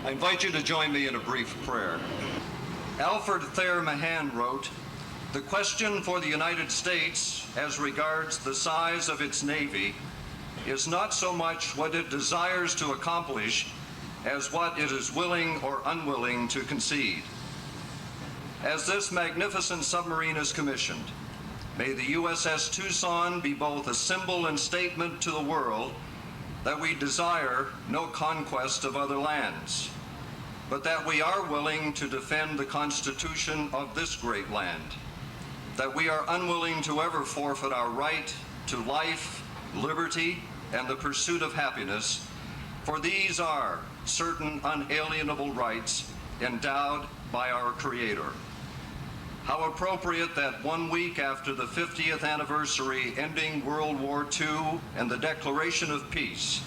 I invite you to join me in a brief prayer. Alfred Thayer Mahan wrote, "The question for the United States as regards the size of its Navy is not so much what it desires to accomplish as what it is willing or unwilling to concede." As this magnificent submarine is commissioned, may the USS Tucson be both a symbol and statement to the world that we desire no conquest of other lands, but that we are willing to defend the Constitution of this great land, that we are unwilling to ever forfeit our right to life, liberty, and the pursuit of happiness, for these are certain unalienable rights endowed by our Creator. How appropriate that 1 week after the 50th anniversary ending World War II and the Declaration of Peace,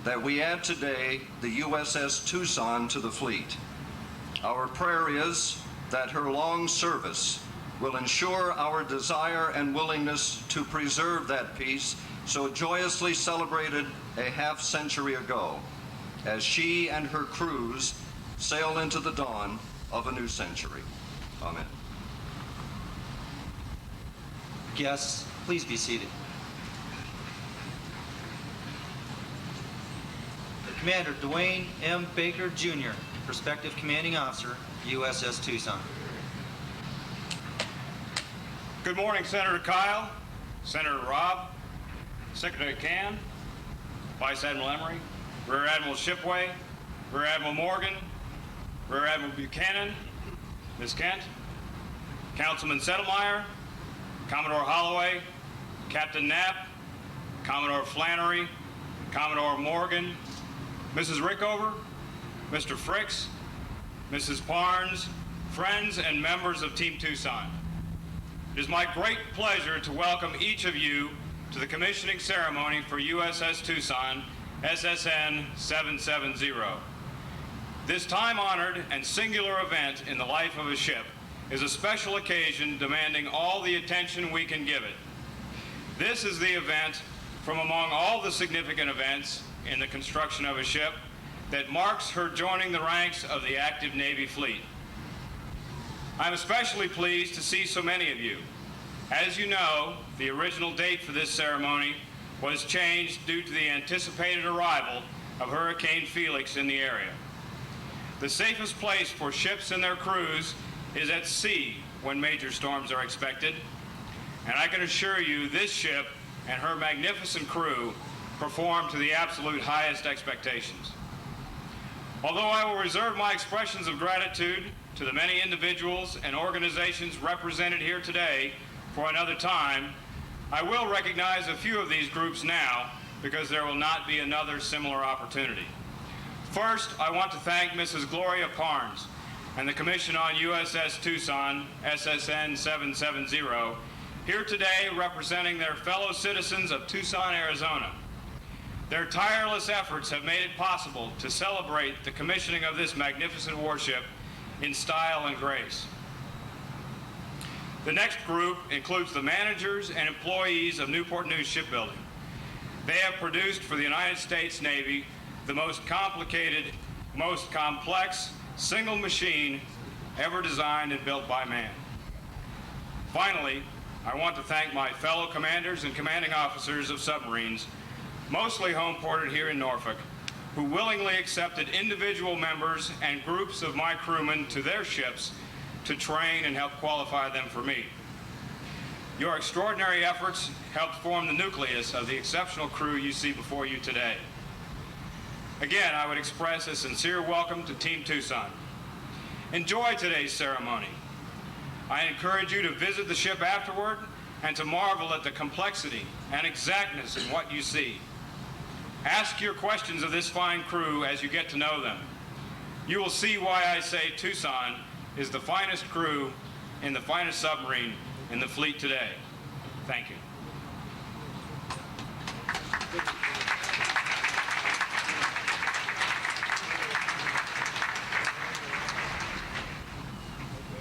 that we add today the USS Tucson to the fleet. Our prayer is that her long service will ensure our desire and willingness to preserve that peace so joyously celebrated a half-century ago, as she and her crews sail into the dawn of a new century. Amen. Guests, please be seated. Commander Dwayne M. Baker, Jr., Prospective Commanding Officer, USS Tucson. Good morning, Senator Kyle, Senator Robb, Secretary Can, Vice Admiral Emery, Rear Admiral Shipway, Rear Admiral Morgan, Rear Admiral Buchanan, Ms. Kent, Councilman Settlemeyer, Commodore Holloway, Captain Knapp, Commodore Flannery, Commodore Morgan, Mrs. Rickover, Mr. Fricks, Mrs. Parnes, friends and members of Team Tucson. It is my great pleasure to welcome each of you to the commissioning ceremony for USS Tucson, SSN 770. This time-honored and singular event in the life of a ship is a special occasion demanding all the attention we can give it. This is the event from among all the significant events in the construction of a ship that marks her joining the ranks of the active Navy fleet. I'm especially pleased to see so many of you. As you know, the original date for this ceremony was changed due to the anticipated arrival of Hurricane Felix in the area. The safest place for ships and their crews is at sea when major storms are expected, and I can assure you this ship and her magnificent crew perform to the absolute highest expectations. Although I will reserve my expressions of gratitude to the many individuals and organizations represented here today for another time, I will recognize a few of these groups now because there will not be another similar opportunity. First, I want to thank Mrs. Gloria Parnes and the Commission on USS Tucson, SSN 770, here today representing their fellow citizens of Tucson, Arizona. Their tireless efforts have made it possible to celebrate the commissioning of this magnificent warship in style and grace. The next group includes the managers and employees of Newport News Shipbuilding. They have produced for the United States Navy the most complicated, most complex single machine ever designed and built by man. Finally, I want to thank my fellow commanders and commanding officers of submarines, mostly homeported here in Norfolk, who willingly accepted individual members and groups of my crewmen to their ships to train and help qualify them for me. Your extraordinary efforts helped form the nucleus of the exceptional crew you see before you today. Again, I would express a sincere welcome to Team Tucson. Enjoy today's ceremony. I encourage you to visit the ship afterward and to marvel at the complexity and exactness in what you see. Ask your questions of this fine crew as you get to know them. You will see why I say Tucson is the finest crew in the finest submarine in the fleet today. Thank you.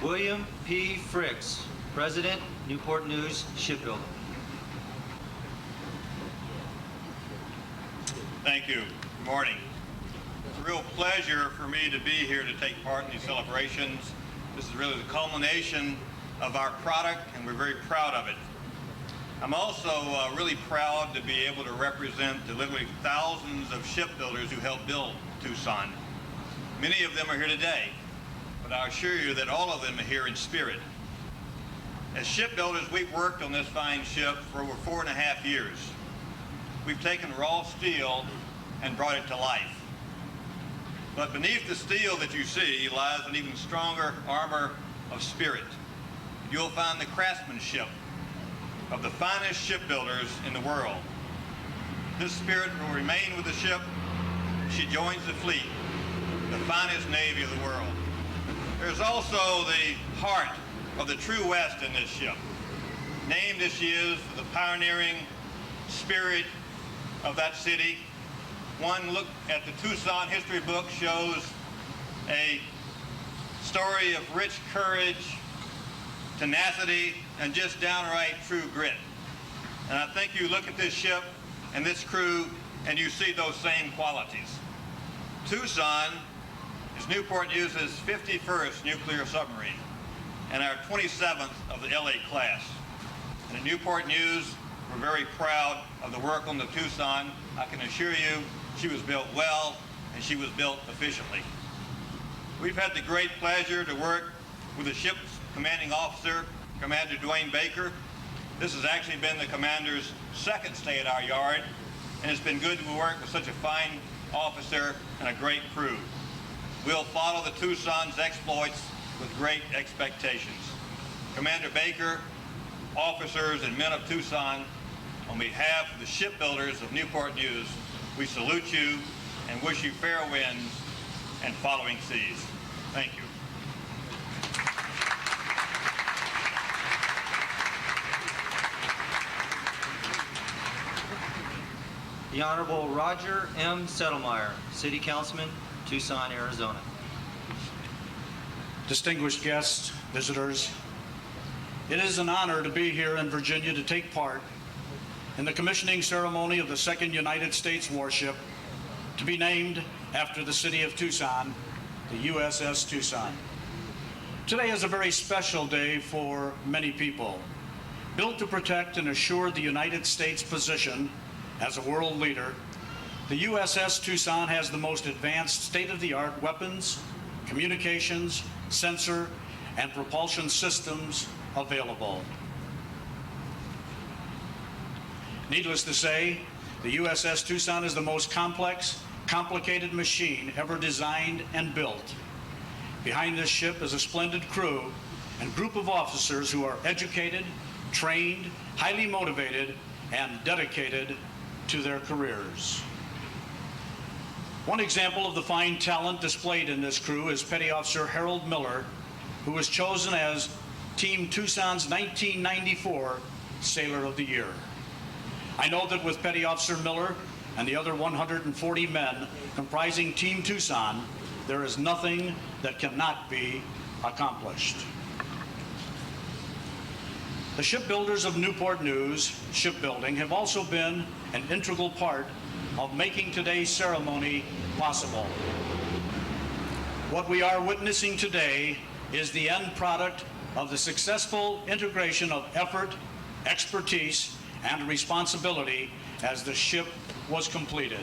William P. Fricks, President, Newport News Shipbuilding. Thank you. Good morning. It's a real pleasure for me to be here to take part in these celebrations. This is really the culmination of our product, and we're very proud of it. I'm also really proud to be able to represent the literally thousands of shipbuilders who helped build Tucson. Many of them are here today, but I assure you that all of them are here in spirit. As shipbuilders, we've worked on this fine ship for over 4.5 years. We've taken raw steel and brought it to life. But beneath the steel that you see lies an even stronger armor of spirit. You'll find the craftsmanship of the finest shipbuilders in the world. This spirit will remain with the ship. She joins the fleet, the finest navy of the world. There's also the heart of the true West in this ship, named as she is for the pioneering spirit of that city. One look at the Tucson history book shows a story of rich courage, tenacity, and just downright true grit. And I think you look at this ship and this crew and you see those same qualities. Tucson is Newport News's 51st nuclear submarine and our 27th of the LA class. And at Newport News, we're very proud of the work on the Tucson. I can assure you she was built well and she was built efficiently. We've had the great pleasure to work with the ship's commanding officer, Commander Dwayne Baker. This has actually been the commander's second stay at our yard, and it's been good to work with such a fine officer and a great crew. We'll follow the Tucson's exploits with great expectations. Commander Baker, officers and men of Tucson, on behalf of the shipbuilders of Newport News, we salute you and wish you fair winds and following seas. Thank you. The Honorable Roger M. Settlemeyer, City Councilman, Tucson, Arizona. Distinguished guests, visitors, it is an honor to be here in Virginia to take part in the commissioning ceremony of the second United States warship to be named after the city of Tucson, the USS Tucson. Today is a very special day for many people. Built to protect and assure the United States position as a world leader, the USS Tucson has the most advanced state-of-the-art weapons, communications, sensor, and propulsion systems available. Needless to say, the USS Tucson is the most complex, complicated machine ever designed and built. Behind this ship is a splendid crew and group of officers who are educated, trained, highly motivated, and dedicated to their careers. One example of the fine talent displayed in this crew is Petty Officer Harold Miller, who was chosen as Team Tucson's 1994 Sailor of the Year. I know that with Petty Officer Miller and the other 140 men comprising Team Tucson, there is nothing that cannot be accomplished. The shipbuilders of Newport News Shipbuilding have also been an integral part of making today's ceremony possible. What we are witnessing today is the end product of the successful integration of effort, expertise, and responsibility as the ship was completed.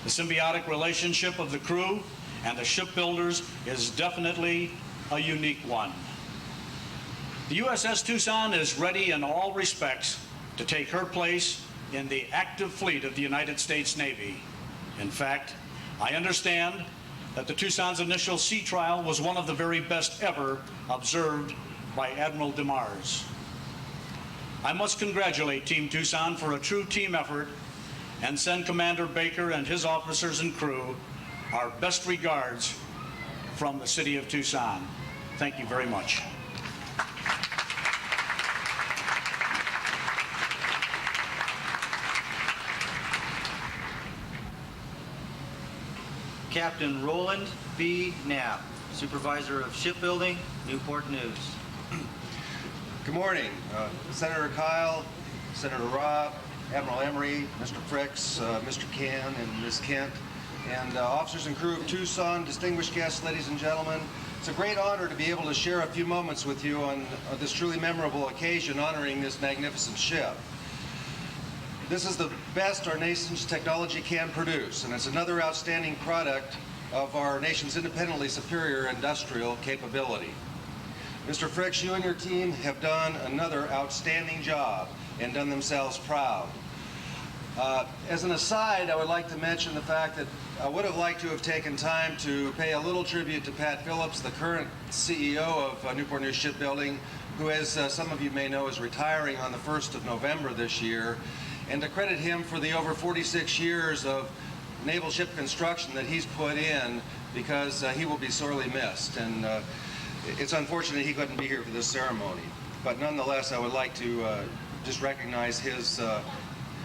The symbiotic relationship of the crew and the shipbuilders is definitely a unique one. The USS Tucson is ready in all respects to take her place in the active fleet of the United States Navy. In fact, I understand that the Tucson's initial sea trial was one of the very best ever observed by Admiral DeMars. I must congratulate Team Tucson for a true team effort and send Commander Baker and his officers and crew our best regards from the city of Tucson. Thank you very much. Captain Roland B. Knapp, Supervisor of Shipbuilding, Newport News. Good morning, Senator Kyle, Senator Robb, Admiral Emery, Mr. Fricks, Mr. Can, and Ms. Kent. and officers and crew of Tucson, distinguished guests, ladies and gentlemen. It's a great honor to be able to share a few moments with you on this truly memorable occasion honoring this magnificent ship. This is the best our nation's technology can produce, and it's another outstanding product of our nation's independently superior industrial capability. Mr. Fricks, you and your team have done another outstanding job and done themselves proud. As an aside, I would like to mention the fact that I would have liked to have taken time to pay a little tribute to Pat Phillips, the current CEO of Newport News Shipbuilding, who, as some of you may know, is retiring on the 1st of November this year, and to credit him for the over 46 years of naval ship construction that he's put in, because he will be sorely missed. And it's unfortunate he couldn't be here for this ceremony. But nonetheless, I would like to just recognize his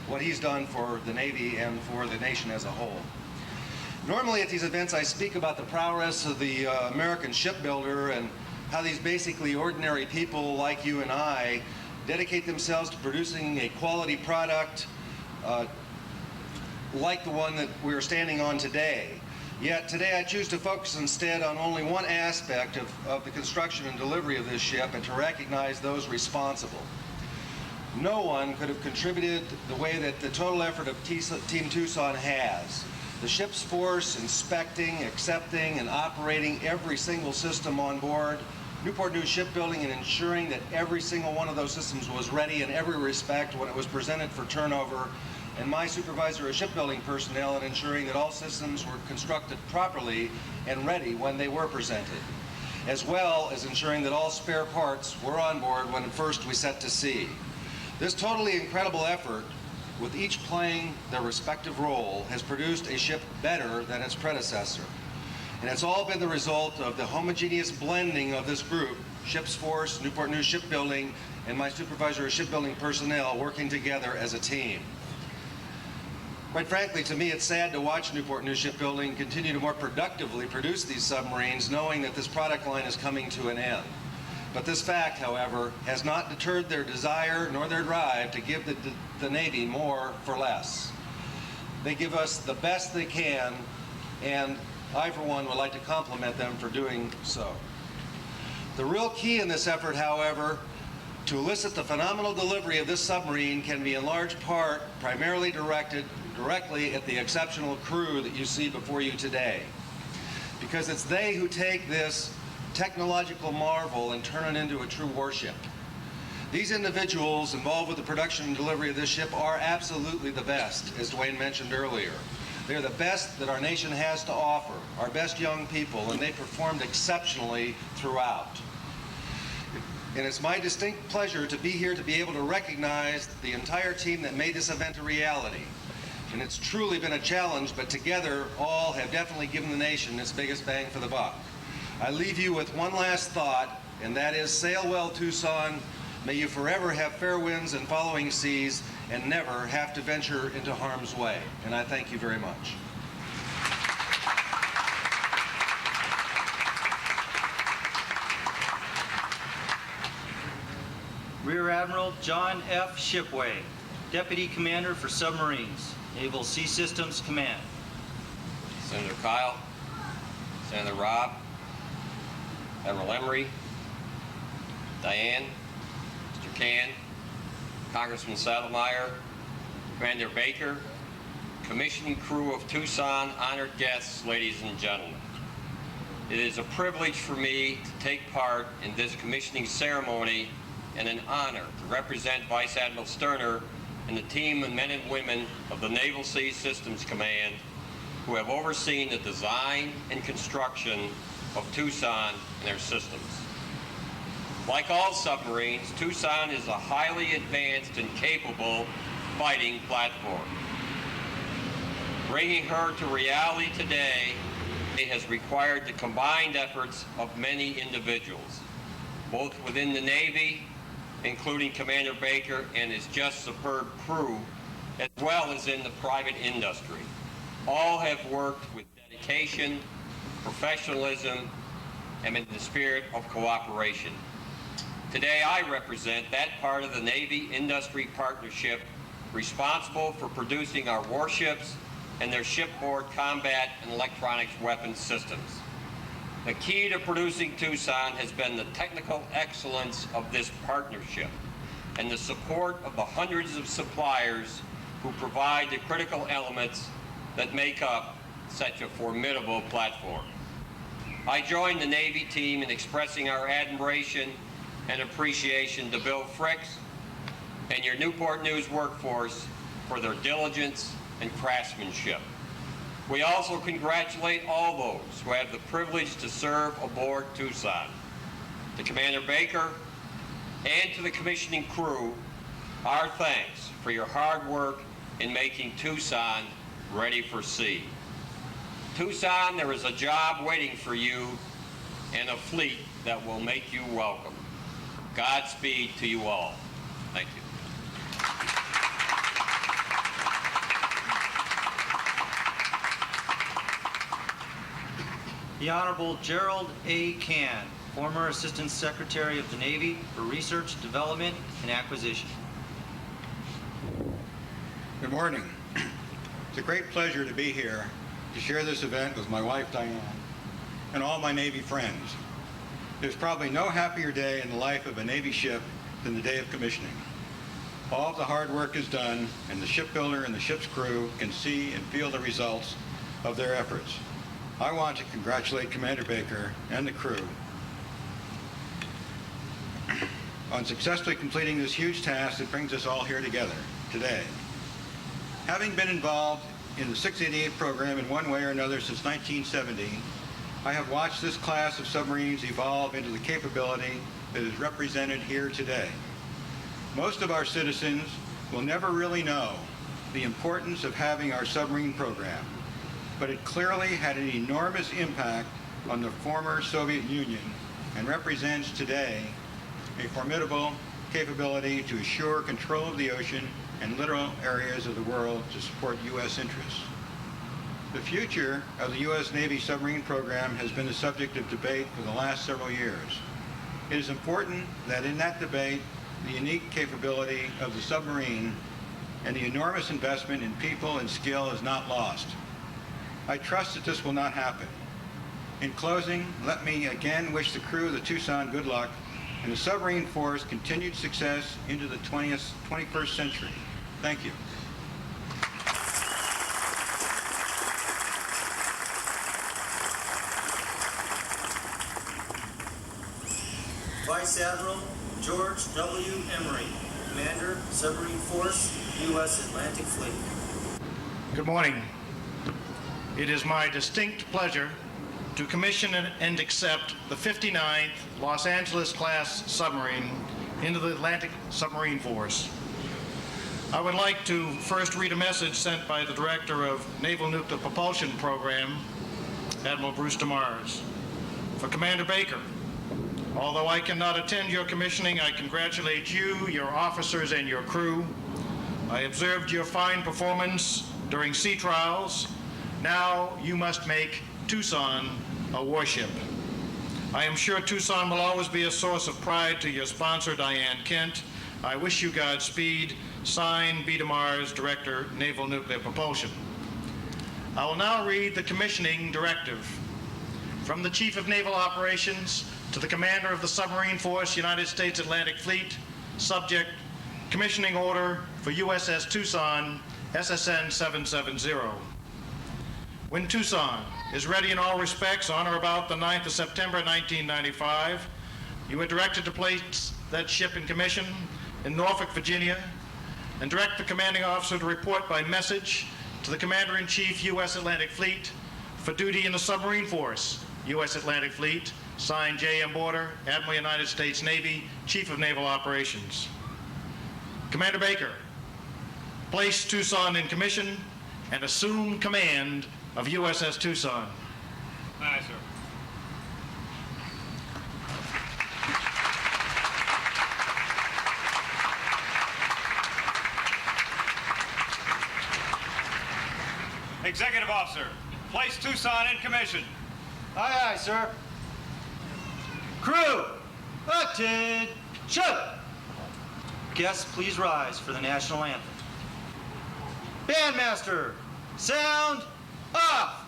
what he's done for the Navy and for the nation as a whole. Normally at these events I speak about the prowess of the American shipbuilder and how these basically ordinary people like you and I dedicate themselves to producing a quality product like the one that we're standing on today. Yet today I choose to focus instead on only one aspect of the construction and delivery of this ship, and to recognize those responsible. No one could have contributed the way that the total effort of Team Tucson has. The ship's force inspecting, accepting, and operating every single system on board, Newport News Shipbuilding, and ensuring that every single one of those systems was ready in every respect when it was presented for turnover, and my supervisor of shipbuilding personnel in ensuring that all systems were constructed properly and ready when they were presented, as well as ensuring that all spare parts were on board when first we set to sea. This totally incredible effort, with each playing their respective role, has produced a ship better than its predecessor. And it's all been the result of the homogeneous blending of this group, Ship's Force, Newport News Shipbuilding, and my supervisor of shipbuilding personnel working together as a team. Quite frankly, to me, it's sad to watch Newport News Shipbuilding continue to more productively produce these submarines, knowing that this product line is coming to an end. But this fact, however, has not deterred their desire nor their drive to give the Navy more for less. They give us the best they can, and I, for one, would like to compliment them for doing so. The real key in this effort, however, to elicit the phenomenal delivery of this submarine can be in large part primarily directed directly at the exceptional crew that you see before you today. Because it's they who take this technological marvel and turn it into a true warship. These individuals involved with the production and delivery of this ship are absolutely the best, as Dwayne mentioned earlier. They're the best that our nation has to offer, our best young people, and they performed exceptionally throughout. And it's my distinct pleasure to be here to be able to recognize the entire team that made this event a reality. And it's truly been a challenge, but together all have definitely given the nation its biggest bang for the buck. I leave you with one last thought, and that is, sail well, Tucson. May you forever have fair winds and following seas, and never have to venture into harm's way. And I thank you very much. Rear Admiral John F. Shipway, Deputy Commander for Submarines, Naval Sea Systems Command. Senator Kyle, Senator Robb, Admiral Emery, Diane, Mr. Can, Congressman Saddlemeyer, Commander Baker, commissioning crew of Tucson, honored guests, ladies and gentlemen. It is a privilege for me to take part in this commissioning ceremony and an honor to represent Vice Admiral Sterner and the team of men and women of the Naval Sea Systems Command who have overseen the design and construction of Tucson and their systems. Like all submarines, Tucson is a highly advanced and capable fighting platform. Bringing her to reality today has required the combined efforts of many individuals, both within the Navy, including Commander Baker and his just superb crew, as well as in the private industry. All have worked with dedication, professionalism, and in the spirit of cooperation. Today, I represent that part of the Navy industry partnership responsible for producing our warships and their shipboard combat and electronics weapons systems. The key to producing Tucson has been the technical excellence of this partnership and the support of the hundreds of suppliers who provide the critical elements that make up such a formidable platform. I join the Navy team in expressing our admiration and appreciation to Bill Fricks and your Newport News workforce for their diligence and craftsmanship. We also congratulate all those who have the privilege to serve aboard Tucson. To Commander Baker and to the commissioning crew, our thanks for your hard work in making Tucson ready for sea. Tucson, there is a job waiting for you and a fleet that will make you welcome. Godspeed to you all. Thank you. The Honorable Gerald A. Cann, former Assistant Secretary of the Navy for Research, Development, and Acquisition. Good morning. It's a great pleasure to be here to share this event with my wife, Diane, and all my Navy friends. There's probably no happier day in the life of a Navy ship than the day of commissioning. All of the hard work is done, and the shipbuilder and the ship's crew can see and feel the results of their efforts. I want to congratulate Commander Baker and the crew on successfully completing this huge task that brings us all here together today. Having been involved in the 688 program in one way or another since 1970, I have watched this class of submarines evolve into the capability that is represented here today. Most of our citizens will never really know the importance of having our submarine program, but it clearly had an enormous impact on the former Soviet Union and represents today a formidable capability to assure control of the ocean and littoral areas of the world to support U.S. interests. The future of the U.S. Navy submarine program has been the subject of debate for the last several years. It is important that in that debate, the unique capability of the submarine and the enormous investment in people and skill is not lost. I trust that this will not happen. In closing, let me again wish the crew of the Tucson good luck and the submarine force continued success into the 21st century. Thank you. Vice Admiral George W. Emery, Commander, Submarine Force, U.S. Atlantic Fleet. Good morning. It is my distinct pleasure to commission and accept the 59th Los Angeles-class submarine into the Atlantic Submarine Force. I would like to first read a message sent by the Director of Naval Nuclear Propulsion Program, Admiral Bruce DeMars. For Commander Baker, although I cannot attend your commissioning, I congratulate you, your officers, and your crew. I observed your fine performance during sea trials. Now you must make Tucson a warship. I am sure Tucson will always be a source of pride to your sponsor, Diane Kent. I wish you Godspeed. Signed, B. DeMars, Director, Naval Nuclear Propulsion. I will now read the commissioning directive. From the Chief of Naval Operations to the Commander of the Submarine Force, United States Atlantic Fleet, subject, commissioning order for USS TUCSON, SSN 770. When Tucson is ready in all respects on or about the 9th of September 1995, you are directed to place that ship in commission in Norfolk, Virginia, and direct the commanding officer to report by message to the Commander-in-Chief, U.S. Atlantic Fleet, for duty in the Submarine Force, U.S. Atlantic Fleet, signed J.M. Border, Admiral, United States Navy, Chief of Naval Operations. Commander Baker, place Tucson in commission and assume command of USS Tucson. Aye, sir. Executive Officer, place Tucson in commission. Aye, aye, sir. Crew, attention! Guests, please rise for the national anthem. Bandmaster, Sound off!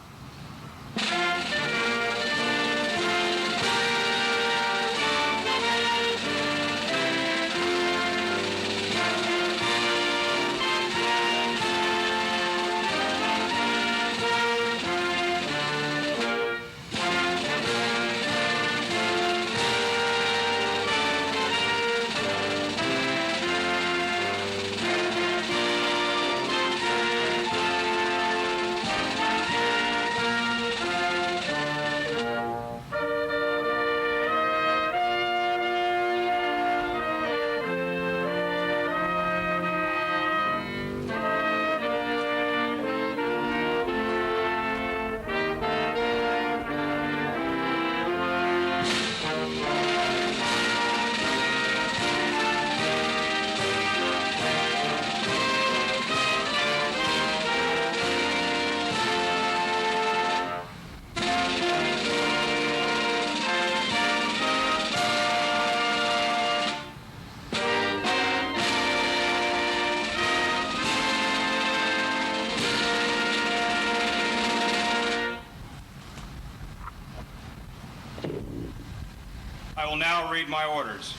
I will now read my orders.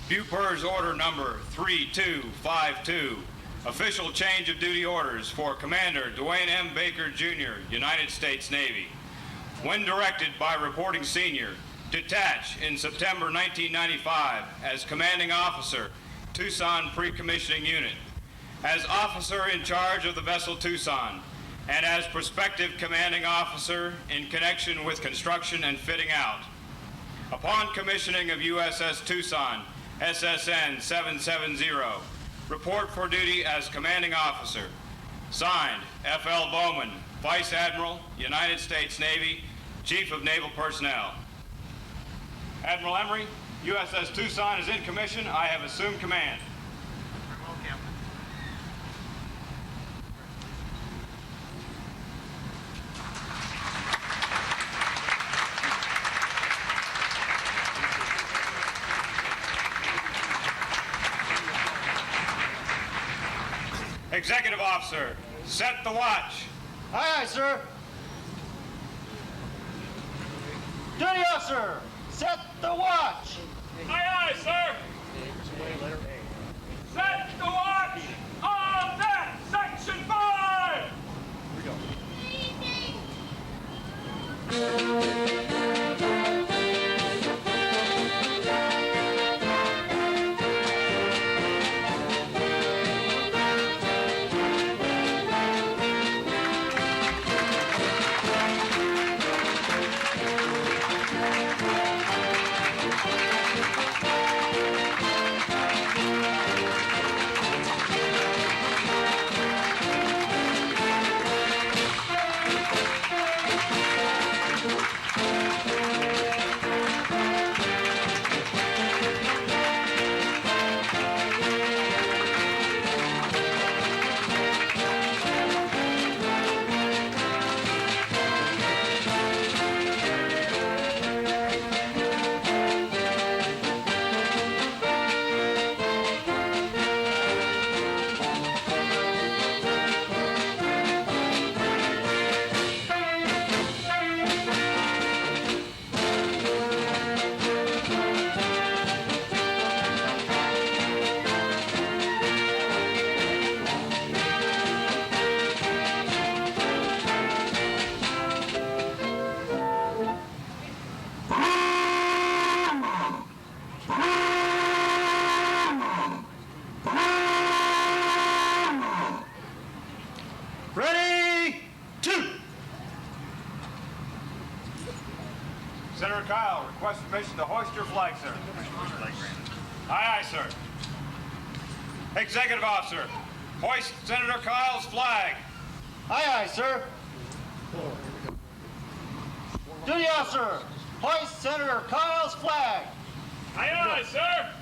Bupers order number 3252. Official change of duty orders for Commander Dwayne M. Baker, Jr., United States Navy. When directed by reporting senior, detach in September 1995 as commanding officer, Tucson Pre-Commissioning Unit, as officer in charge of the vessel Tucson, and as prospective commanding officer in connection with construction and fitting out. Upon commissioning of USS Tucson, SSN 770, report for duty as commanding officer. Signed, F.L. Bowman, Vice Admiral, United States Navy, Chief of Naval Personnel. Admiral Emery, USS Tucson is in commission. I have assumed command. Executive Officer, set the watch. Aye, aye, sir. Duty officer, set the watch. Aye, aye, sir. Set the watch on deck, Section 5. Senator Kyle, request permission to hoist your flag, sir. Aye, aye, sir. Executive Officer, hoist Senator Kyle's flag. Aye, aye, sir. Duty officer, hoist Senator Kyle's flag. Aye, aye, sir.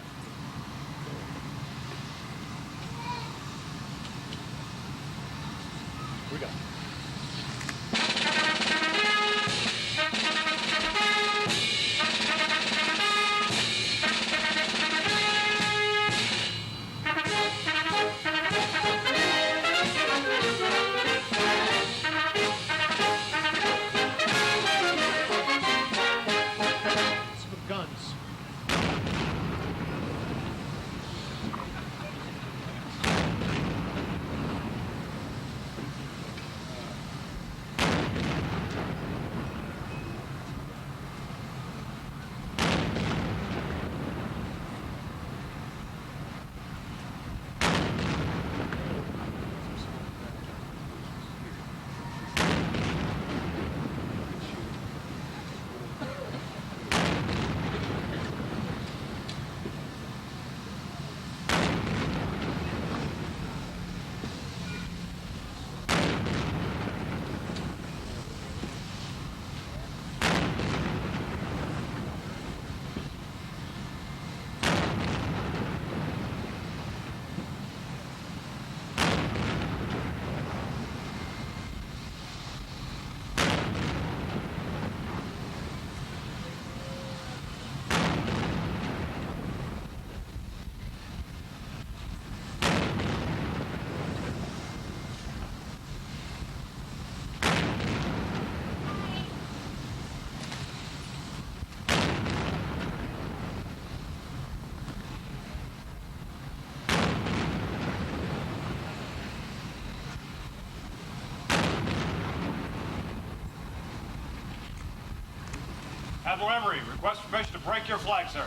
Admiral Emery, request permission to break your flag, sir.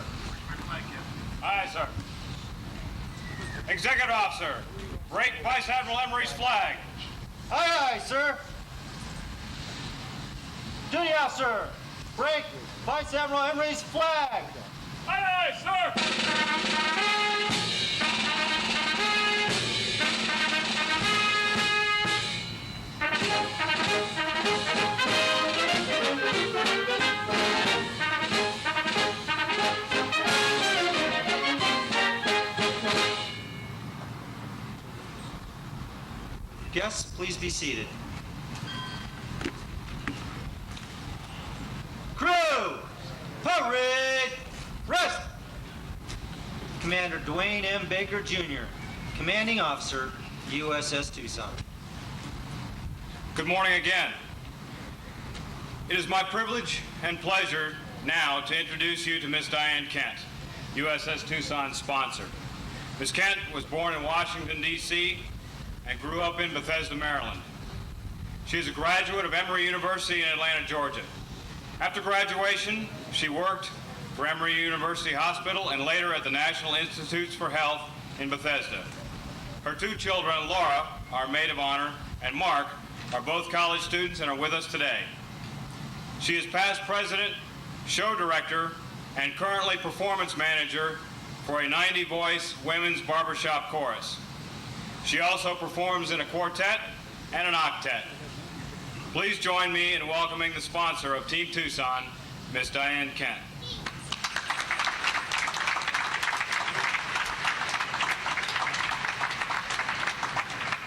Aye, sir. Executive Officer, break Vice Admiral Emery's flag. Aye, aye, sir. Duty officer, break Vice Admiral Emery's flag. Aye, aye, sir. Guests, please be seated. Crew, parade, rest. Commander Dwayne M. Baker, Jr., Commanding Officer, USS Tucson. Good morning again. It is my privilege and pleasure now to introduce you to Miss Diane Kent, USS Tucson's sponsor. Miss Kent was born in Washington, D.C., and grew up in Bethesda, Maryland. She is a graduate of Emory University in Atlanta, Georgia. After graduation, she worked for Emory University Hospital and later at the National Institutes for Health in Bethesda. Her two children, Laura, our maid of honor, and Mark, are both college students and are with us today. She is past president, show director, and currently performance manager for a 90-voice women's barbershop chorus. She also performs in a quartet and an octet. Please join me in welcoming the sponsor of Team Tucson, Miss Diane Kent.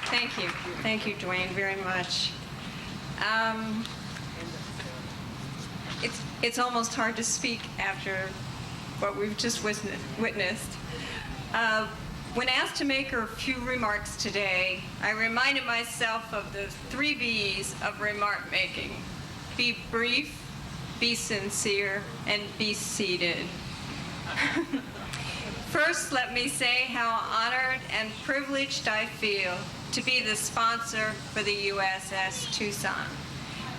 Thank you. Thank you, Dwayne, very much. It's almost hard to speak after what we've just witnessed. When asked to make a few remarks today, I reminded myself of the 3 B's of remark making. Be brief, be sincere, and be seated. First, let me say how honored and privileged I feel to be the sponsor for the USS Tucson.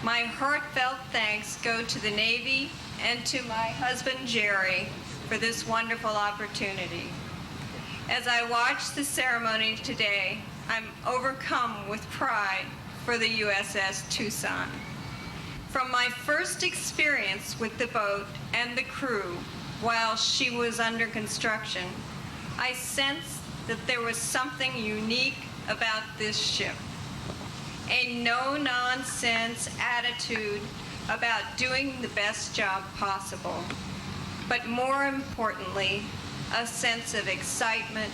My heartfelt thanks go to the Navy and to my husband, Jerry, for this wonderful opportunity. As I watch the ceremony today, I'm overcome with pride for the USS Tucson. From my first experience with the boat and the crew while she was under construction, I sensed that there was something unique about this ship. A no-nonsense attitude about doing the best job possible, but more importantly, a sense of excitement,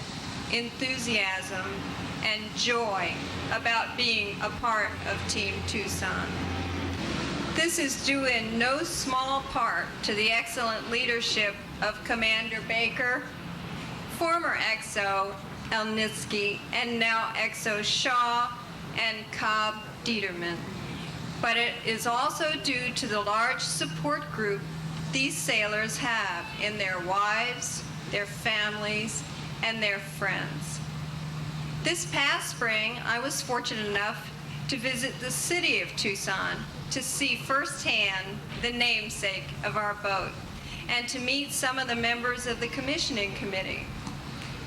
enthusiasm, and joy about being a part of Team Tucson. This is due in no small part to the excellent leadership of Commander Baker, former XO Elnitsky, and now XO Shaw and Cobb Dieterman. But it is also due to the large support group these sailors have in their wives, their families, and their friends. This past spring, I was fortunate enough to visit the city of Tucson to see firsthand the namesake of our boat and to meet some of the members of the commissioning committee.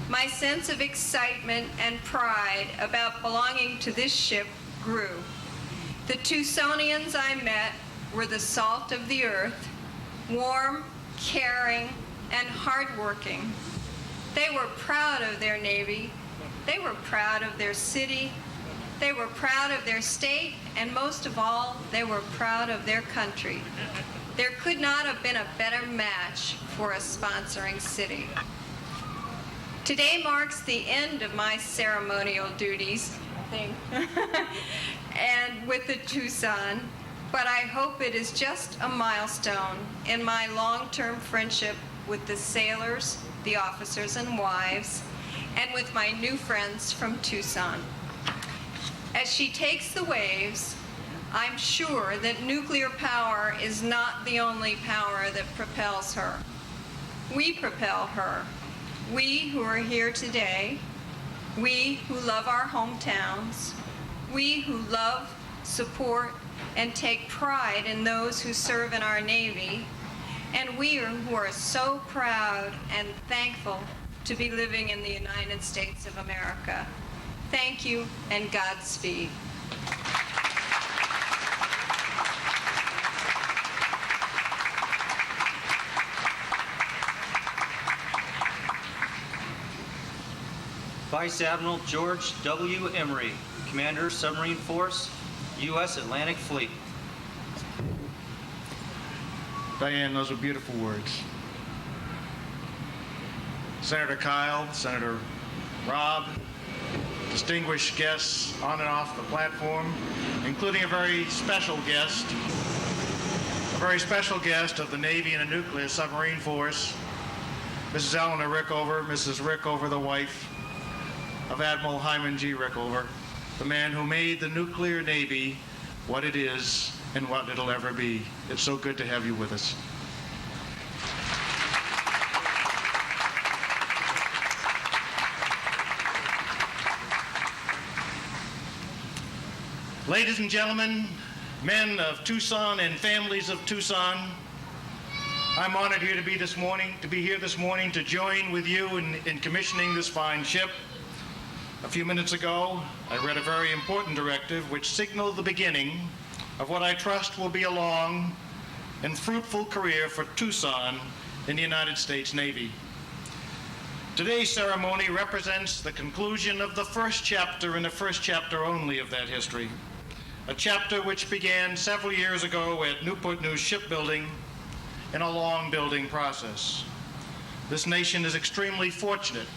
My sense of excitement and pride about belonging to this ship grew. The Tucsonians I met were the salt of the earth, warm, caring, and hardworking. They were proud of their Navy. They were proud of their city. They were proud of their state, and most of all, they were proud of their country. There could not have been a better match for a sponsoring city. Today marks the end of my ceremonial duties, I think, and with the Tucson, but I hope it is just a milestone in my long-term friendship with the sailors, the officers and wives, and with my new friends from Tucson. As she takes the waves, I'm sure that nuclear power is not the only power that propels her. We propel her. We who are here today, we who love our hometowns, we who love, support, and take pride in those who serve in our Navy, and we who are so proud and thankful to be living in the United States of America. Thank you and Godspeed. Vice Admiral George W. Emery, Commander, Submarine Force, U.S. Atlantic Fleet. Diane, those are beautiful words. Senator Kyle, Senator Rob, distinguished guests on and off the platform, including a very special guest of the Navy and the Nuclear Submarine Force, Mrs. Eleanor Rickover, Mrs. Rickover, the wife of Admiral Hyman G. Rickover, the man who made the nuclear Navy what it is and what it'll ever be. It's so good to have you with us. Ladies and gentlemen, men of Tucson and families of Tucson, I'm honored here to be here this morning to join with you in commissioning this fine ship. A few minutes ago, I read a very important directive which signaled the beginning of what I trust will be a long and fruitful career for Tucson in the United States Navy. Today's ceremony represents the conclusion of the first chapter and the first chapter only of that history, a chapter which began several years ago at Newport News Shipbuilding in a long building process. This nation is extremely fortunate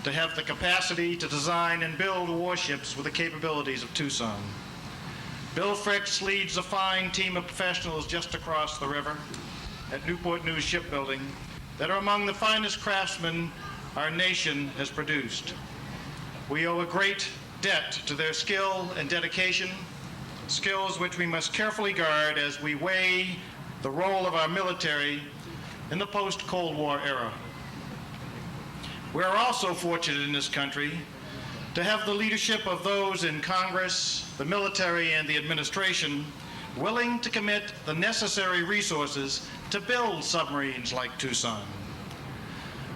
to have the capacity to design and build warships with the capabilities of Tucson. Bill Fricks leads a fine team of professionals just across the river at Newport News Shipbuilding that are among the finest craftsmen our nation has produced. We owe a great debt to their skill and dedication, skills which we must carefully guard as we weigh the role of our military in the post-Cold War era. We are also fortunate in this country to have the leadership of those in Congress, the military, and the administration willing to commit the necessary resources to build submarines like Tucson.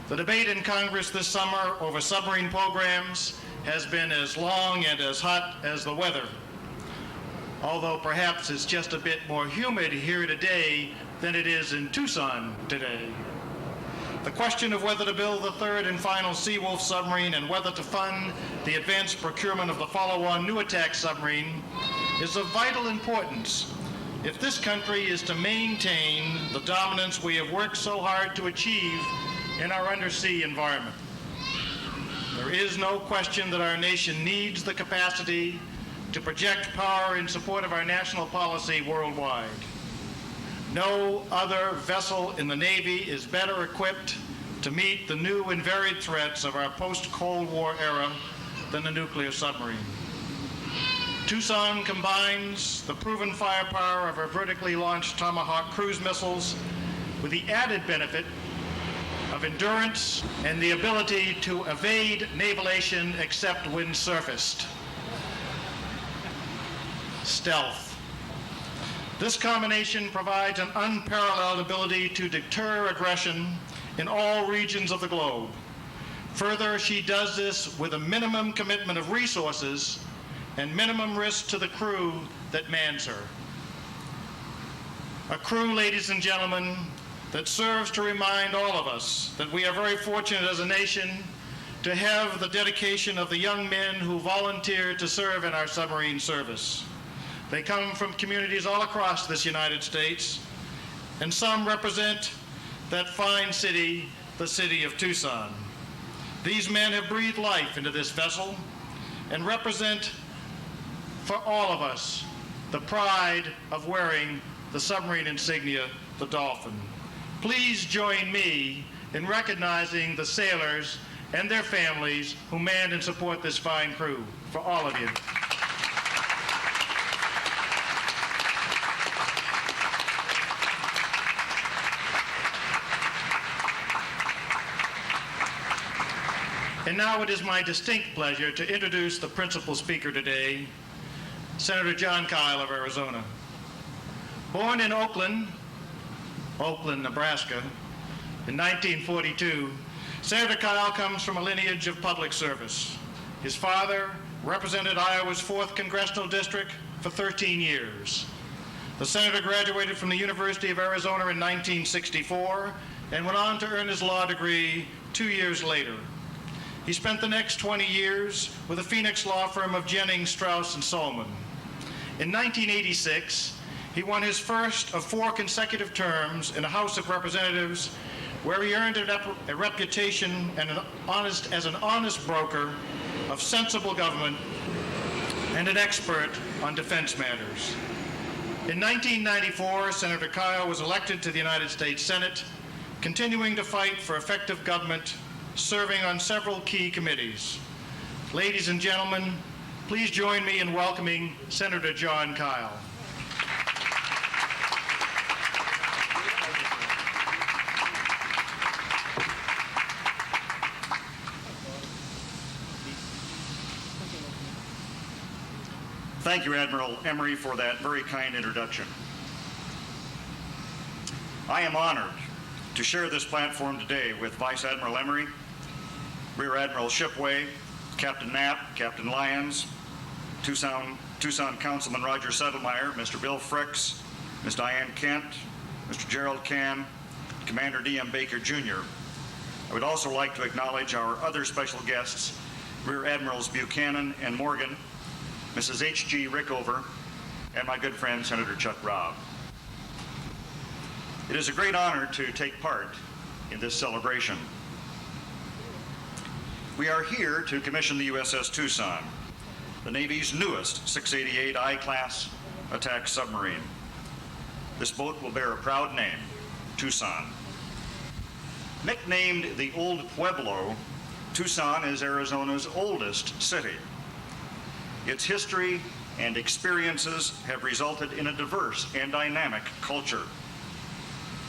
The debate in Congress this summer over submarine programs has been as long and as hot as the weather, although perhaps it's just a bit more humid here today than it is in Tucson today. The question of whether to build the third and final Seawolf submarine and whether to fund the advanced procurement of the follow-on new attack submarine is of vital importance if this country is to maintain the dominance we have worked so hard to achieve in our undersea environment. There is no question that our nation needs the capacity to project power in support of our national policy worldwide. No other vessel in the Navy is better equipped to meet the new and varied threats of our post-Cold War era than the nuclear submarine. Tucson combines the proven firepower of our vertically launched Tomahawk cruise missiles with the added benefit of endurance and the ability to evade navalation except when surfaced. Stealth. This combination provides an unparalleled ability to deter aggression in all regions of the globe. Further, she does this with a minimum commitment of resources and minimum risk to the crew that mans her. A crew, ladies and gentlemen, that serves to remind all of us that we are very fortunate as a nation to have the dedication of the young men who volunteered to serve in our submarine service. They come from communities all across this United States, and some represent that fine city, the city of Tucson. These men have breathed life into this vessel and represent for all of us the pride of wearing the submarine insignia, the Dolphin. Please join me in recognizing the sailors and their families who manned and support this fine crew. For all of you. And now it is my distinct pleasure to introduce the principal speaker today, Senator John Kyle of Arizona. Born in Oakland, Oakland, Nebraska. In 1942, Senator Kyle comes from a lineage of public service. His father represented Iowa's 4th Congressional District for 13 years. The senator graduated from the University of Arizona in 1964 and went on to earn his law degree 2 years later. He spent the next 20 years with the Phoenix law firm of Jennings, Strauss, and Solomon. In 1986, he won his first of 4 consecutive terms in the House of Representatives, where he earned a reputation as an honest broker of sensible government and an expert on defense matters. In 1994, Senator Kyle was elected to the United States Senate, continuing to fight for effective government, serving on several key committees. Ladies and gentlemen, please join me in welcoming Senator John Kyle. Thank you, Admiral Emery, for that very kind introduction. I am honored to share this platform today with Vice Admiral Emery, Rear Admiral Shipway, Captain Knapp, Captain Lyons, Tucson Councilman Roger Settlemeyer, Mr. Bill Fricks, Ms. Diane Kent, Mr. Gerald Cann, Commander D.M. Baker, Jr. I would also like to acknowledge our other special guests, Rear Admirals Buchanan and Morgan, Mrs. H.G. Rickover, and my good friend, Senator Chuck Robb. It is a great honor to take part in this celebration. We are here to commission the USS Tucson, the Navy's newest 688 I-class attack submarine. This boat will bear a proud name, Tucson. Nicknamed the Old Pueblo, Tucson is Arizona's oldest city. Its history and experiences have resulted in a diverse and dynamic culture.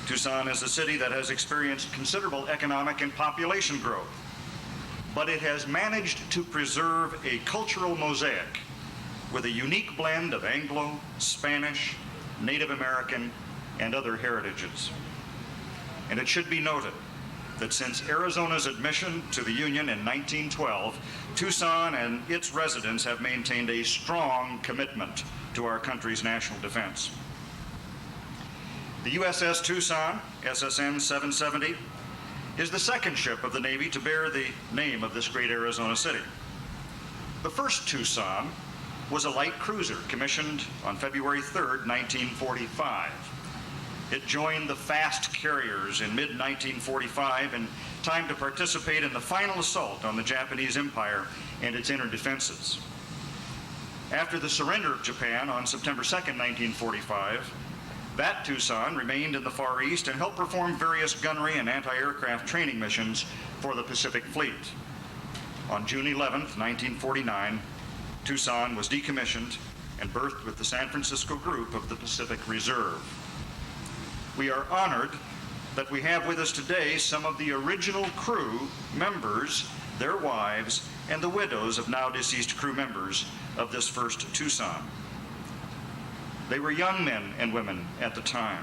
Tucson is a city that has experienced considerable economic and population growth, but it has managed to preserve a cultural mosaic with a unique blend of Anglo, Spanish, Native American, and other heritages. And it should be noted that since Arizona's admission to the Union in 1912, Tucson and its residents have maintained a strong commitment to our country's national defense. The USS Tucson, SSN 770, is the second ship of the Navy to bear the name of this great Arizona city. The first Tucson was a light cruiser commissioned on February 3rd, 1945. It joined the fast carriers in mid-1945 in time to participate in the final assault on the Japanese Empire and its inner defenses. After the surrender of Japan on September 2nd, 1945, that Tucson remained in the Far East and helped perform various gunnery and anti-aircraft training missions for the Pacific Fleet. On June 11th, 1949, Tucson was decommissioned and berthed with the San Francisco group of the Pacific Reserve. We are honored that we have with us today some of the original crew members, their wives, and the widows of now deceased crew members of this first Tucson. They were young men and women at the time,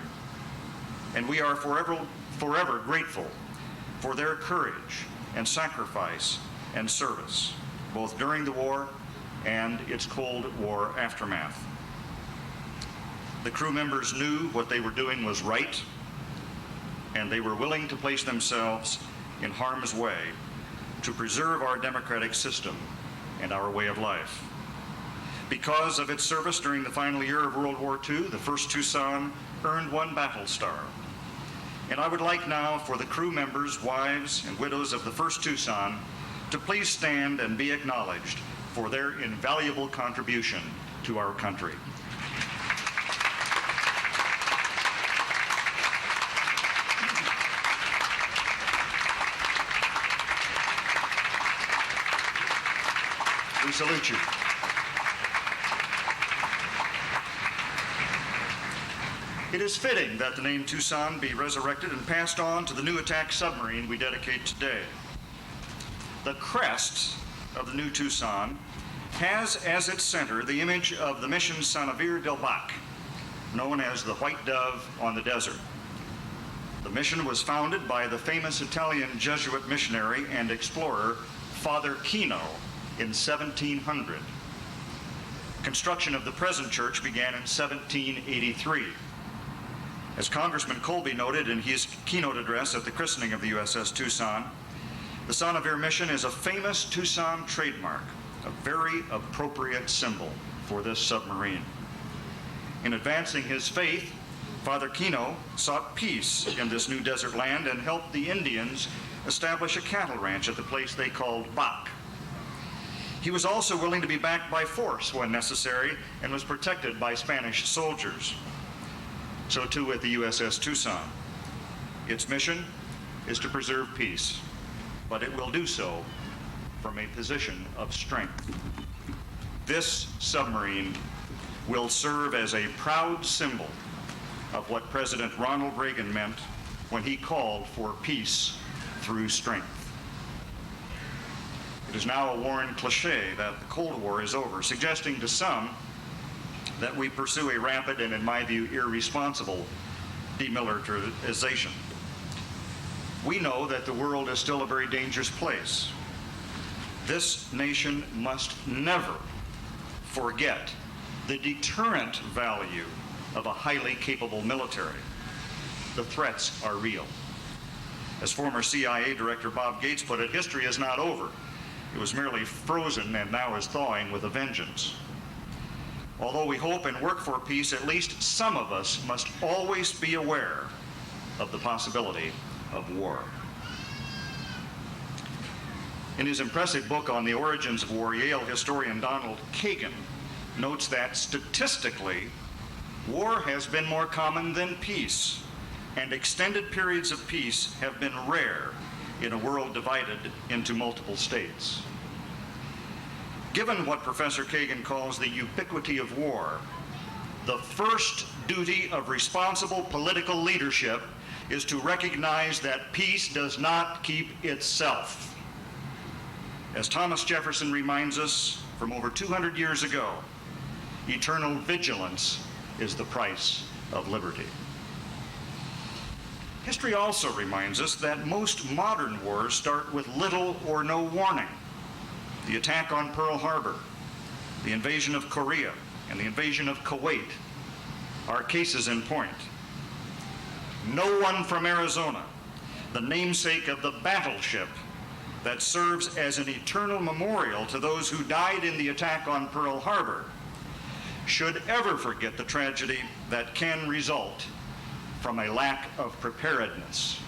and we are forever grateful for their courage and sacrifice and service, both during the war and its Cold War aftermath. The crew members knew what they were doing was right, and they were willing to place themselves in harm's way to preserve our democratic system and our way of life. Because of its service during the final year of World War II, the first Tucson earned 1 battle star. And I would like now for the crew members, wives, and widows of the first Tucson to please stand and be acknowledged for their invaluable contribution to our country. We salute you. It is fitting that the name Tucson be resurrected and passed on to the new attack submarine we dedicate today. The crest of the new Tucson has as its center the image of the mission Sanavir del Bac, known as the White Dove on the Desert. mission was founded by the famous Italian Jesuit missionary and explorer Father Kino in 1700. Construction of the present church began in 1783. As Congressman Colby noted in his keynote address at the christening of the USS Tucson, the Son of Air mission is a famous Tucson trademark, a very appropriate symbol for this submarine. In advancing his faith, Father Kino sought peace in this new desert land and helped the Indians establish a cattle ranch at the place they called Bac. He was also willing to be backed by force when necessary and was protected by Spanish soldiers. So too with the USS Tucson. Its mission is to preserve peace, but it will do so from a position of strength. This submarine will serve as a proud symbol of what President Ronald Reagan meant when he called for peace through strength. It is now a worn cliche that the Cold War is over, suggesting to some that we pursue a rapid and, in my view, irresponsible demilitarization. We know that the world is still a very dangerous place. This nation must never forget the deterrent value of a highly capable military. The threats are real. As former CIA Director Bob Gates put it, history is not over. It was merely frozen and now is thawing with a vengeance. Although we hope and work for peace, at least some of us must always be aware of the possibility of war. In his impressive book on the origins of war, Yale historian Donald Kagan notes that statistically, war has been more common than peace, and extended periods of peace have been rare in a world divided into multiple states. Given what Professor Kagan calls the ubiquity of war, the first duty of responsible political leadership is to recognize that peace does not keep itself. As Thomas Jefferson reminds us from over 200 years ago, eternal vigilance is the price of liberty. History also reminds us that most modern wars start with little or no warning. The attack on Pearl Harbor, the invasion of Korea, and the invasion of Kuwait are cases in point. No one from Arizona, the namesake of the battleship that serves as an eternal memorial to those who died in the attack on Pearl Harbor, should ever forget the tragedy that can result from a lack of preparedness.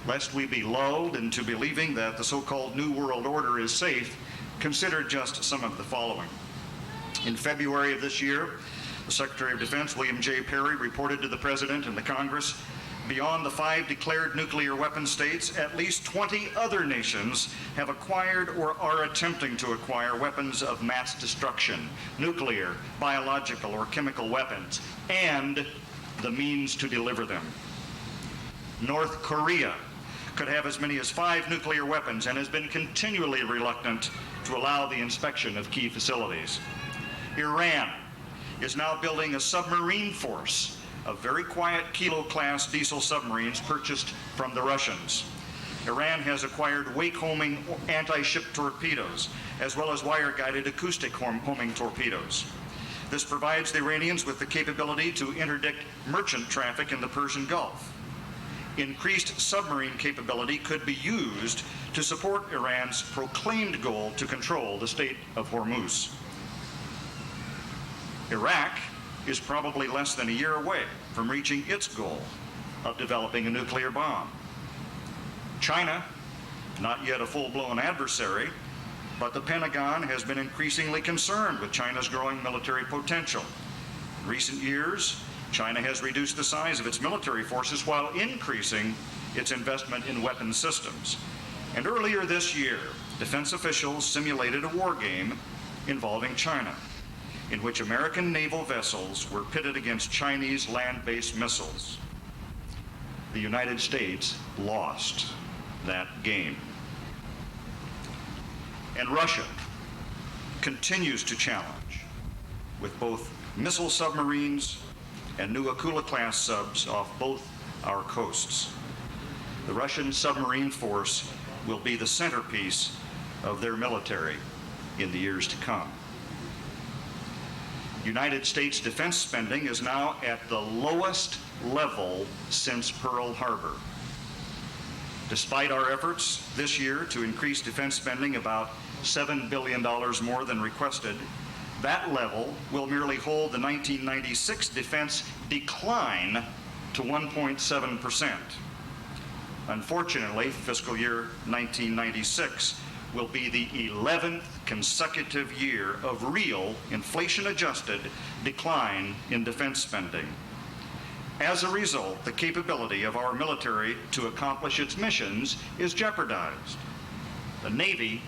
Lest we be lulled into believing that the so-called New World Order is safe, consider just some of the following. In February of this year, the Secretary of Defense, William J. Perry, reported to the President and the Congress, beyond the 5 declared nuclear weapon states, at least 20 other nations have acquired or are attempting to acquire weapons of mass destruction, nuclear, biological, or chemical weapons, and the means to deliver them. North Korea could have as many as 5 nuclear weapons and has been continually reluctant to allow the inspection of key facilities. Iran is now building a submarine force of very quiet Kilo-class diesel submarines purchased from the Russians. Iran has acquired wake-homing anti-ship torpedoes, as well as wire-guided acoustic homing torpedoes. This provides the Iranians with the capability to interdict merchant traffic in the Persian Gulf. Increased submarine capability could be used to support Iran's proclaimed goal to control the Strait of Hormuz. Iraq is probably less than a year away from reaching its goal of developing a nuclear bomb. China, not yet a full-blown adversary, but the Pentagon has been increasingly concerned with China's growing military potential. In recent years, China has reduced the size of its military forces while increasing its investment in weapon systems. And earlier this year, defense officials simulated a war game involving China, in which American naval vessels were pitted against Chinese land-based missiles. The United States lost that game. And Russia continues to challenge with both missile submarines and new Akula-class subs off both our coasts. The Russian submarine force will be the centerpiece of their military in the years to come. United States defense spending is now at the lowest level since Pearl Harbor. Despite our efforts this year to increase defense spending about $7 billion more than requested, that level will merely hold the 1996 defense decline to 1.7%. Unfortunately, fiscal year 1996 will be the 11th consecutive year of real inflation-adjusted decline in defense spending. As a result, the capability of our military to accomplish its missions is jeopardized. The Navy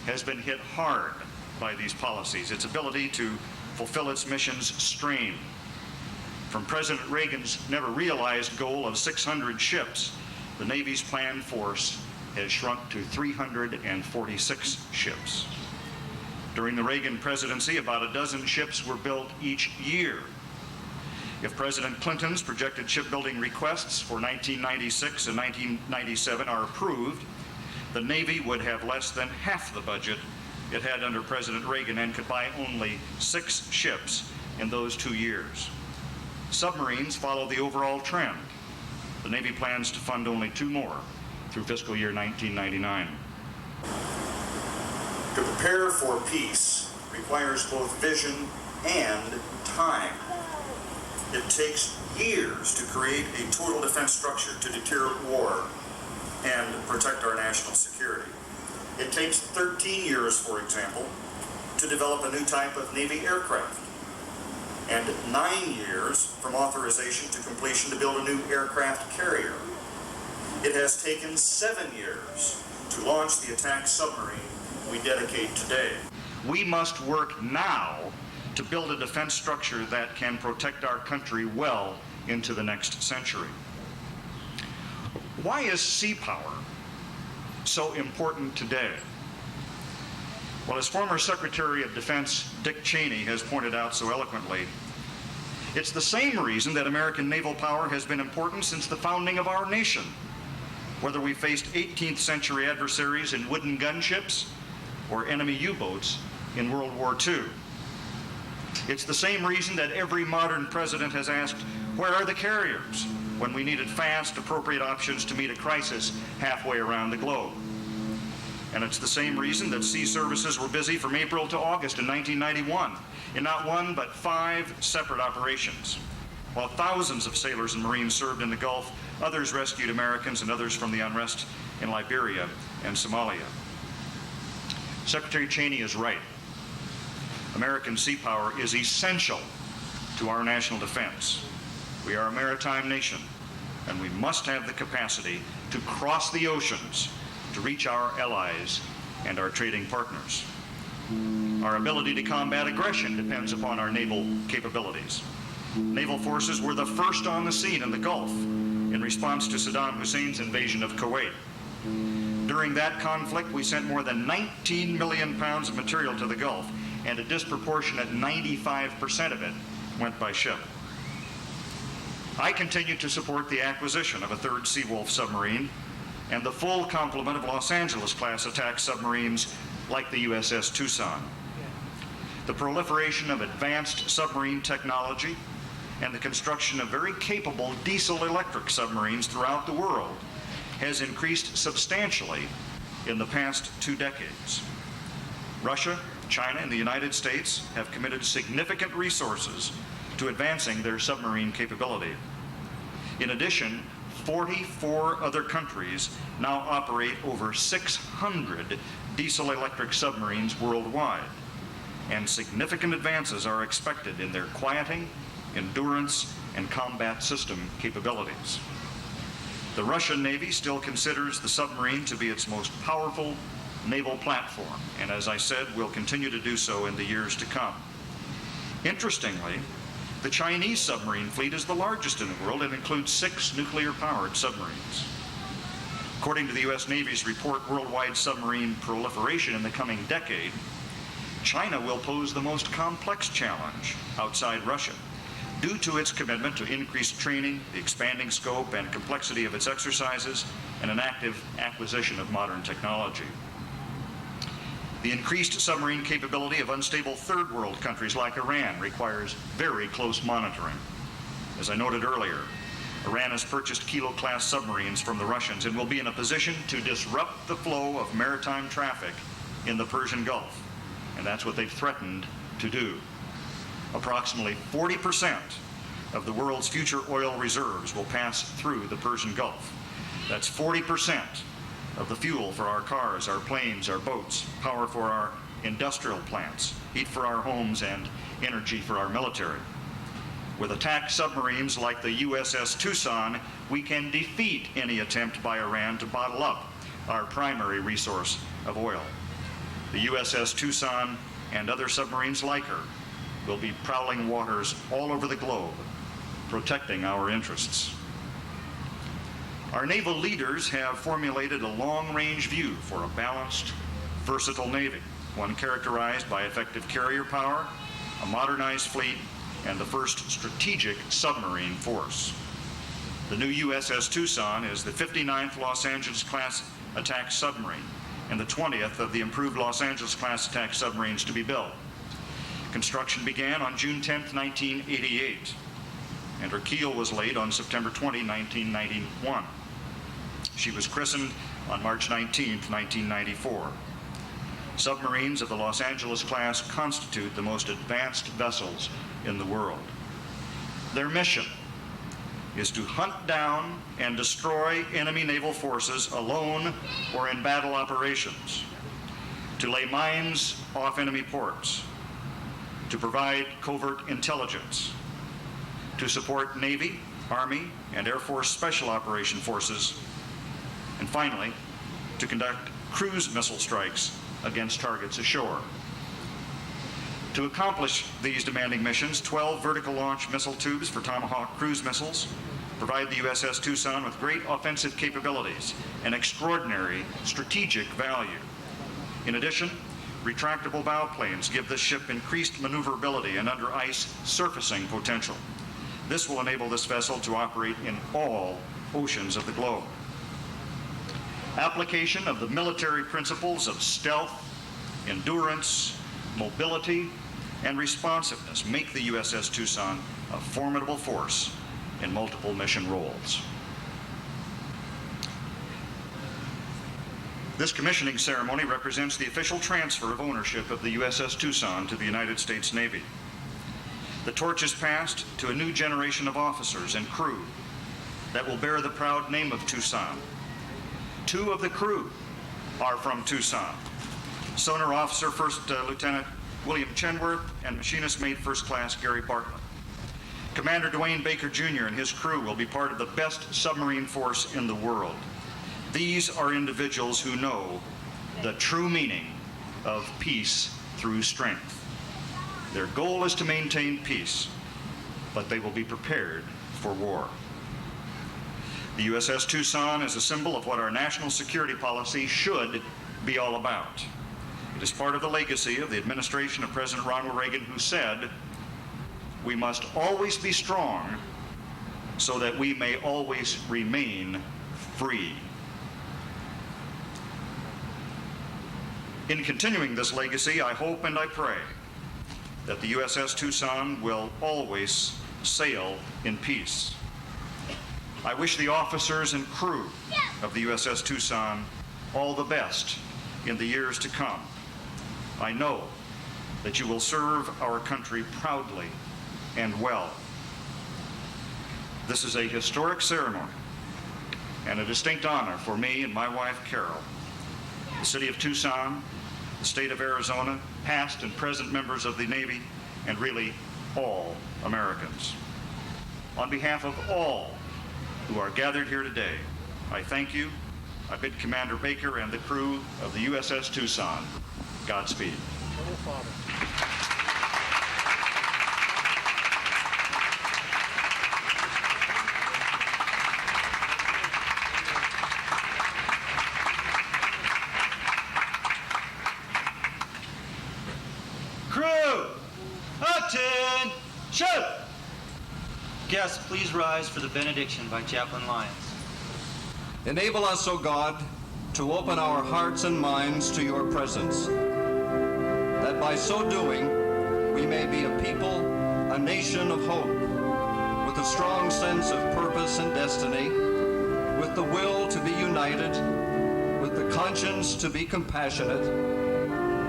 has been hit hard by these policies, its ability to fulfill its missions strained. From President Reagan's never realized goal of 600 ships, the Navy's planned force has shrunk to 346 ships. During the Reagan presidency, about a dozen ships were built each year. If President Clinton's projected shipbuilding requests for 1996 and 1997 are approved, the Navy would have less than half the budget it had under President Reagan and could buy only 6 ships in those 2 years. Submarines follow the overall trend. The Navy plans to fund only 2 more through fiscal year 1999. To prepare for peace requires both vision and time. It takes years to create a total defense structure to deter war and protect our national security. It takes 13 years, for example, to develop a new type of Navy aircraft, and 9 years from authorization to completion to build a new aircraft carrier. It has taken 7 years to launch the attack submarine we dedicate today. We must work now to build a defense structure that can protect our country well into the next century. Why is sea power so important today? Well, as former Secretary of Defense Dick Cheney has pointed out so eloquently, it's the same reason that American naval power has been important since the founding of our nation. Whether we faced 18th century adversaries in wooden gunships or enemy U-boats in World War II. It's the same reason that every modern president has asked, where are the carriers, when we needed fast, appropriate options to meet a crisis halfway around the globe. And it's the same reason that sea services were busy from April to August in 1991 in not one but 5 separate operations. While thousands of sailors and Marines served in the Gulf, others rescued Americans and others from the unrest in Liberia and Somalia. Secretary Cheney is right. American sea power is essential to our national defense. We are a maritime nation, and we must have the capacity to cross the oceans to reach our allies and our trading partners. Our ability to combat aggression depends upon our naval capabilities. Naval forces were the first on the scene in the Gulf in response to Saddam Hussein's invasion of Kuwait. During that conflict, we sent more than 19 million pounds of material to the Gulf, and a disproportionate 95% of it went by ship. I continue to support the acquisition of a 3rd Seawolf submarine and the full complement of Los Angeles-class attack submarines like the USS Tucson. The proliferation of advanced submarine technology and the construction of very capable diesel-electric submarines throughout the world has increased substantially in the past 2 decades. Russia, China, and the United States have committed significant resources to advancing their submarine capability. In addition, 44 other countries now operate over 600 diesel-electric submarines worldwide, and significant advances are expected in their quieting, endurance, and combat system capabilities. The Russian Navy still considers the submarine to be its most powerful naval platform, and as I said, will continue to do so in the years to come. Interestingly, the Chinese submarine fleet is the largest in the world and includes 6 nuclear-powered submarines. According to the U.S. Navy's report, Worldwide Submarine Proliferation in the coming decade, China will pose the most complex challenge outside Russia. due to its commitment to increased training, the expanding scope and complexity of its exercises, and an active acquisition of modern technology. The increased submarine capability of unstable third world countries like Iran requires very close monitoring. As I noted earlier, Iran has purchased Kilo-class submarines from the Russians and will be in a position to disrupt the flow of maritime traffic in the Persian Gulf, and that's what they've threatened to do. Approximately 40% of the world's future oil reserves will pass through the Persian Gulf. That's 40% of the fuel for our cars, our planes, our boats, power for our industrial plants, heat for our homes, and energy for our military. With attack submarines like the USS TUCSON, we can defeat any attempt by Iran to bottle up our primary resource of oil. The USS TUCSON and other submarines like her will be prowling waters all over the globe, protecting our interests. Our naval leaders have formulated a long-range view for a balanced, versatile Navy, one characterized by effective carrier power, a modernized fleet, and the first strategic submarine force. The new USS TUCSON is the 59th Los Angeles-class attack submarine and the 20th of the improved Los Angeles-class attack submarines to be built. Construction began on June 10, 1988, and her keel was laid on September 20, 1991. She was christened on March 19, 1994. Submarines of the Los Angeles class constitute the most advanced vessels in the world. Their mission is to hunt down and destroy enemy naval forces alone or in battle operations, to lay mines off enemy ports, to provide covert intelligence, to support Navy, Army, and Air Force Special Operation Forces, and finally, to conduct cruise missile strikes against targets ashore. To accomplish these demanding missions, 12 vertical launch missile tubes for Tomahawk cruise missiles provide the USS TUCSON with great offensive capabilities and extraordinary strategic value. In addition, retractable bow planes give this ship increased maneuverability and under ice surfacing potential. This will enable this vessel to operate in all oceans of the globe. Application of the military principles of stealth, endurance, mobility, and responsiveness make the USS TUCSON a formidable force in multiple mission roles. This commissioning ceremony represents the official transfer of ownership of the USS TUCSON to the United States Navy. The torch is passed to a new generation of officers and crew that will bear the proud name of TUCSON. 2 of the crew are from TUCSON. Sonar Officer First Lieutenant William Chenworth and Machinist Mate First Class Gary Bartlett. Commander Dwayne Baker Jr. and his crew will be part of the best submarine force in the world. These are individuals who know the true meaning of peace through strength. Their goal is to maintain peace, but they will be prepared for war. The USS TUCSON is a symbol of what our national security policy should be all about. It is part of the legacy of the administration of President Ronald Reagan, who said, "We must always be strong so that we may always remain free." In continuing this legacy, I hope and I pray that the USS TUCSON will always sail in peace. I wish the officers and crew of the USS TUCSON all the best in the years to come. I know that you will serve our country proudly and well. This is a historic ceremony and a distinct honor for me and my wife, Carol, the city of Tucson, the state of Arizona, past and present members of the Navy, and really all Americans. On behalf of all who are gathered here today, I thank you. I bid Commander Baker and the crew of the USS TUCSON Godspeed. Crew, attention! Guests, please rise for the benediction by Chaplain Lyons. Enable us, O God, to open our hearts and minds to your presence, that by so doing we may be a people, a nation of hope, with a strong sense of purpose and destiny, with the will to be united, with the conscience to be compassionate,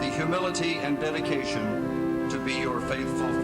the humility and dedication to be your faithful